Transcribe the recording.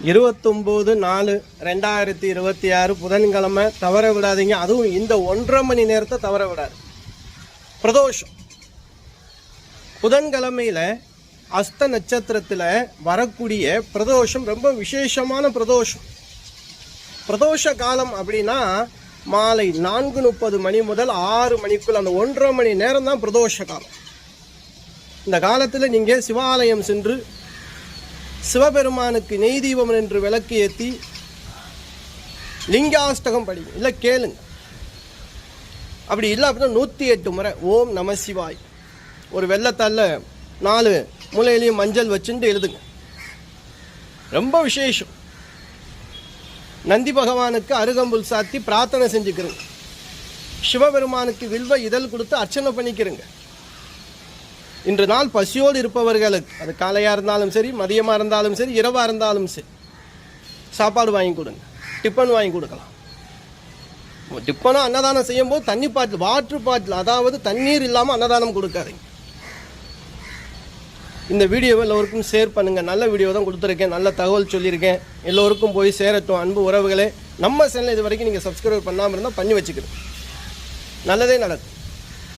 29/4/2026 புதன்கிழமை தவற விடாதீங்க. அதுவும் இந்த 1.5 மணி நேரத்தை தவற விடாது. பிரதோஷம் புதன்கிழமையில் அஸ்த நட்சத்திரத்தில் வரக்கூடிய பிரதோஷம் ரொம்ப விசேஷமான பிரதோஷம். பிரதோஷ காலம் அப்படின்னா மாலை 4:30 மணி முதல் 6 மணிக்குள் அந்த 1.5 மணி நேரம் தான் பிரதோஷ காலம். இந்த காலத்தில் நீங்கள் சிவாலயம் சென்று சிவபெருமானுக்கு நெய் தீபம் என்று விளக்கு ஏற்றி லிங்காஷ்டகம் படிங்க, இல்லை கேளுங்க. அப்படி இல்லை அப்படின்னா 108 முறை ஓம் நம சிவாய் ஒரு வெள்ளத்தால 4 மூலையிலையும் மஞ்சள் வச்சுட்டு எழுதுங்க. ரொம்ப விசேஷம். நந்தி பகவானுக்கு அருகம்புல் சாத்தி பிரார்த்தனை செஞ்சுக்கிறங்க. சிவபெருமானுக்கு வில்வ இதழ் கொடுத்து அர்ச்சனை பண்ணிக்கிறங்க. இன்று நாள் பசியோடு இருப்பவர்களுக்கு, அது காலையாக இருந்தாலும் சரி, மதியமாக இருந்தாலும் சரி, இரவாக இருந்தாலும் சரி, சாப்பாடு வாங்கி கொடுங்க. டிஃபன் வாங்கி கொடுக்கலாம். டிஃபனாக அன்னதானம் செய்யும் போது தண்ணி பாட்டில், வாட்ரு பாட்டில், அதாவது தண்ணீர் இல்லாமல் அன்னதானம் கொடுக்காதீங்க. இந்த வீடியோவை எல்லோருக்கும் ஷேர் பண்ணுங்கள். நல்ல வீடியோ தான் கொடுத்துருக்கேன், நல்ல தகவல் சொல்லியிருக்கேன். எல்லோருக்கும் போய் சேரட்டும். அன்பு உறவுகளே, நம்ம சேனல் இது வரைக்கும் நீங்கள் சப்ஸ்கிரைப் பண்ணாமல் இருந்தால் பண்ணி வச்சுக்கிறோம். நல்லதே நடக்கும்.